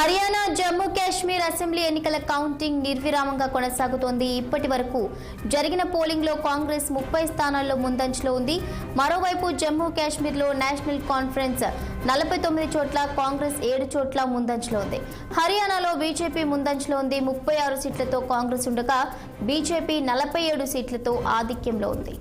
Haryana Jammu Kashmir assembly ఎన్నికల counting నిర్విరామంగా కొనసాగుతోంది. ఇప్పటి వరకు జరిగిన పోలింగ్ లో కాంగ్రెస్ 30 స్థానాల్లో ముందంజలో ఉంది. మరోవైపు జమ్మూ కాశ్మీర్లో నేషనల్ కాన్ఫరెన్స్ 49 చోట్ల, కాంగ్రెస్ 7 చోట్ల ముందంజలో ఉంది. హర్యానాలో బీజేపీ ముందంజలో ఉంది. 36 సీట్లతో కాంగ్రెస్ ఉండగా బీజేపీ 47 సీట్లతో ఆధిక్యంలో ఉంది.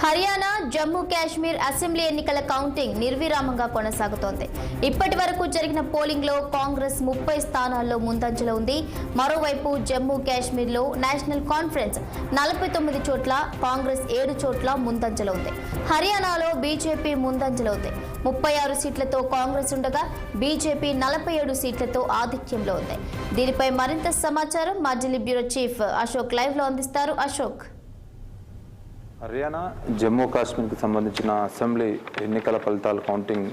హర్యానా జమ్మూ కాశ్మీర్ అసెంబ్లీ ఎన్నికల కౌంటింగ్ నిర్విరామంగా కొనసాగుతోంది. ఇప్పటి వరకు జరిగిన పోలింగ్ లో కాంగ్రెస్ 30 స్థానాల్లో ముందంజలో ఉంది. మరోవైపు జమ్మూ కాశ్మీర్లో నేషనల్ కాన్ఫరెన్స్ 49 చోట్ల, కాంగ్రెస్ 7 చోట్ల ముందంజలో ఉంది. హర్యానాలో బీజేపీ ముందంజలో ఉంది. 36 సీట్లతో కాంగ్రెస్ ఉండగా బీజేపీ 47 సీట్లతో ఆధిక్యంలో ఉంది. దీనిపై మరింత సమాచారం మా Delhi bureau chief Ashok live లో అందిస్తారు. అశోక్, హర్యానా జమ్మూ కాశ్మీర్కి సంబంధించిన అసెంబ్లీ ఎన్నికల ఫలితాల కౌంటింగ్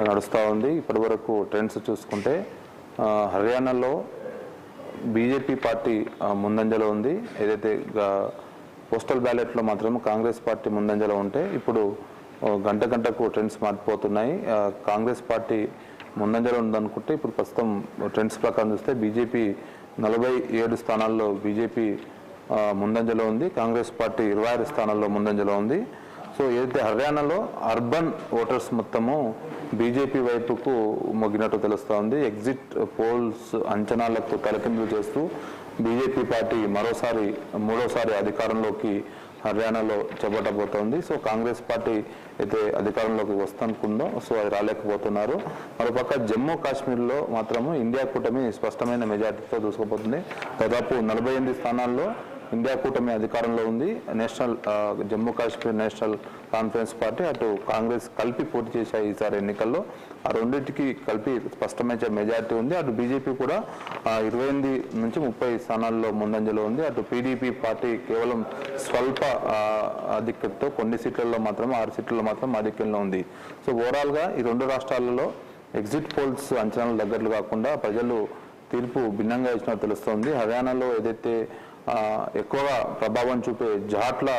నడుస్తూ ఉంది. ఇప్పటి వరకు ట్రెండ్స్ చూసుకుంటే హర్యానాలో బీజేపీ పార్టీ ముందంజలో ఉంది. ఏదైతే పోస్టల్ బ్యాలెట్లో మాత్రం కాంగ్రెస్ పార్టీ ముందంజలో ఉంటే ఇప్పుడు గంటకు ట్రెండ్స్ మారిపోతున్నాయి. కాంగ్రెస్ పార్టీ ముందంజలో ఉందనుకుంటే ఇప్పుడు ప్రస్తుతం ట్రెండ్స్ ప్రకారం చూస్తే బీజేపీ 47 స్థానాల్లో బీజేపీ ముందంజలో ఉంది. కాంగ్రెస్ పార్టీ 26 స్థానాల్లో ముందంజలో ఉంది. సో ఏదైతే హర్యానాలో అర్బన్ ఓటర్స్ మొత్తము బీజేపీ వైపుకు మొగ్గినట్టు తెలుస్తూ ఉంది. ఎగ్జిట్ పోల్స్ అంచనాలకు తలకిందులు చేస్తూ బీజేపీ పార్టీ మూడోసారి అధికారంలోకి హర్యానాలో చేపట్టబోతోంది. సో కాంగ్రెస్ పార్టీ అయితే అధికారంలోకి వస్తనుకుందో సో అది రాలేకపోతున్నారు. మరోపక్క జమ్మూ కాశ్మీర్లో మాత్రము ఇండియా కూటమి స్పష్టమైన మెజార్టీతో దూసుకుపోతుంది. దాదాపు 48 స్థానాల్లో ఇండియా కూటమి అధికారంలో ఉంది. Jammu Kashmir national conference party అటు కాంగ్రెస్ కలిపి పోటీ చేశాయి ఈసారి ఎన్నికల్లో. ఆ రెండింటికి కలిపి స్పష్టమైన మెజార్టీ ఉంది. అటు బీజేపీ కూడా 28 నుంచి 30 స్థానాల్లో ముందంజలో ఉంది. అటు పీడీపీ పార్టీ కేవలం స్వల్ప ఆధిక్యతతో కొన్ని సీట్లలో మాత్రం 6 సీట్లలో మాత్రం ఆధిక్యంలో ఉంది. సో ఓవరాల్గా ఈ రెండు రాష్ట్రాలలో ఎగ్జిట్ పోల్స్ అంచనాలు దగ్గరలు కాకుండా ప్రజలు తీర్పు భిన్నంగా ఇచ్చినట్టు తెలుస్తోంది. హర్యానాలో ఏదైతే ఎక్కువగా ప్రభావం చూపే ఘాట్ల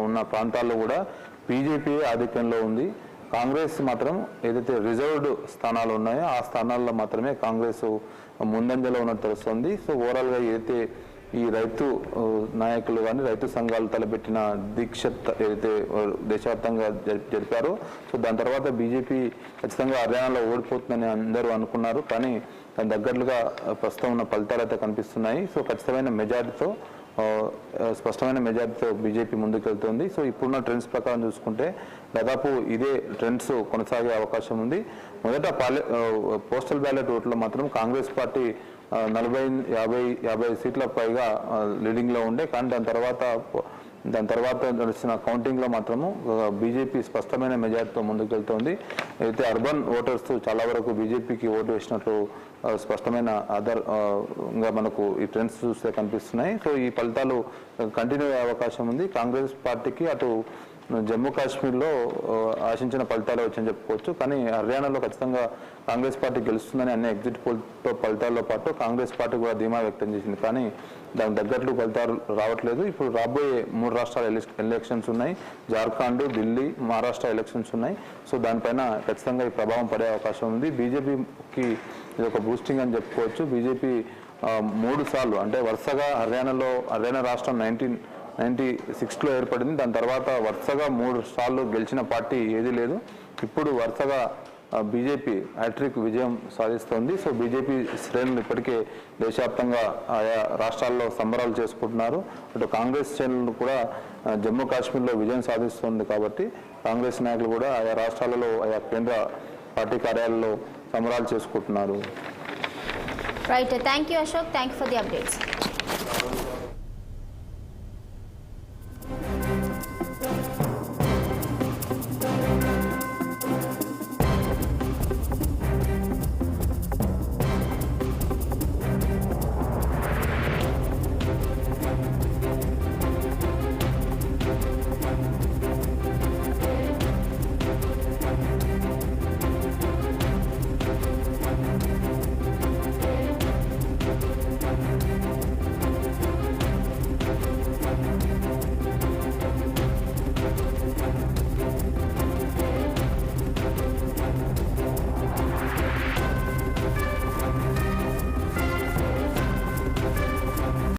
ఉన్న ప్రాంతాల్లో కూడా బీజేపీ ఆధిక్యంలో ఉంది. కాంగ్రెస్ మాత్రం ఏదైతే రిజర్వ్డ్ స్థానాలు ఉన్నాయో ఆ స్థానాల్లో మాత్రమే కాంగ్రెస్ ముందంజలో ఉన్నట్టు తెలుస్తుంది. సో ఓవరాల్గా ఏదైతే ఈ రైతు నాయకులు కానీ రైతు సంఘాలు తలపెట్టిన దీక్ష ఏదైతే దేశవ్యాప్తంగా జరిపారో సో దాని తర్వాత బీజేపీ ఖచ్చితంగా హర్యానాలో ఓడిపోతుందని అందరూ అనుకున్నారు. కానీ దాని దగ్గరలుగా ప్రస్తుతం ఉన్న ఫలితాలు అయితే కనిపిస్తున్నాయి. సో స్పష్టమైన మెజార్టీతో బీజేపీ ముందుకెళ్తుంది. సో ఇప్పుడున్న ట్రెండ్స్ ప్రకారం చూసుకుంటే దాదాపు ఇదే ట్రెండ్స్ కొనసాగే అవకాశం ఉంది. మొదట పోస్టల్ బ్యాలెట్ ఓట్లో మాత్రం కాంగ్రెస్ పార్టీ 40-50 సీట్ల పైగా లీడింగ్లో ఉండే. కానీ దాని తర్వాత నడిచిన కౌంటింగ్లో మాత్రము బీజేపీ స్పష్టమైన మెజార్టీతో ముందుకెళ్తోంది. అయితే అర్బన్ ఓటర్స్ చాలా వరకు బీజేపీకి ఓటు వేసినట్లు స్పష్టమైన ఆధారంగా మనకు ఈ ట్రెండ్స్ చూస్తే కనిపిస్తున్నాయి. సో ఈ ఫలితాలు కంటిన్యూ అయ్యే అవకాశం ఉంది. కాంగ్రెస్ పార్టీకి అటు జమ్మూ కాశ్మీర్లో ఆశించిన ఫలితాలు వచ్చని చెప్పుకోవచ్చు. కానీ హర్యానాలో ఖచ్చితంగా కాంగ్రెస్ పార్టీ గెలుస్తుందని అన్ని ఎగ్జిట్ పోల్ ఫలితాలతో పాటు కాంగ్రెస్ పార్టీ కూడా ధీమా వ్యక్తం చేసింది. కానీ దాని తగ్గట్లు ఫలితాలు రావట్లేదు. ఇప్పుడు రాబోయే 3 రాష్ట్రాల ఎలక్షన్స్ ఉన్నాయి. జార్ఖండ్, ఢిల్లీ, మహారాష్ట్ర ఎలక్షన్స్ ఉన్నాయి. సో దానిపైన ఖచ్చితంగా ఈ ప్రభావం పడే అవకాశం ఉంది. బీజేపీకి ఇది ఒక బూస్టింగ్ అని చెప్పుకోవచ్చు. బీజేపీ 3 సార్లు అంటే వరుసగా హర్యానా రాష్ట్రం 1996లో ఏర్పడింది. దాని తర్వాత వరుసగా 3 సార్లు గెలిచిన పార్టీ ఏదీ లేదు. ఇప్పుడు వరుసగా బీజేపీ హ్యాట్రిక్ విజయం సాధిస్తోంది. సో బీజేపీ శ్రేణులు ఇప్పటికే దేశవ్యాప్తంగా ఆయా రాష్ట్రాల్లో సంబరాలు చేసుకుంటున్నారు. అటు కాంగ్రెస్ శ్రేణులు కూడా జమ్మూ కాశ్మీర్లో విజయం సాధిస్తుంది కాబట్టి కాంగ్రెస్ నాయకులు కూడా ఆయా రాష్ట్రాలలో ఆయా కేంద్ర పార్టీ కార్యాలయాల్లో సంబరాలు చేసుకుంటున్నారు. Right, thank you Ashok, thank you for the updates.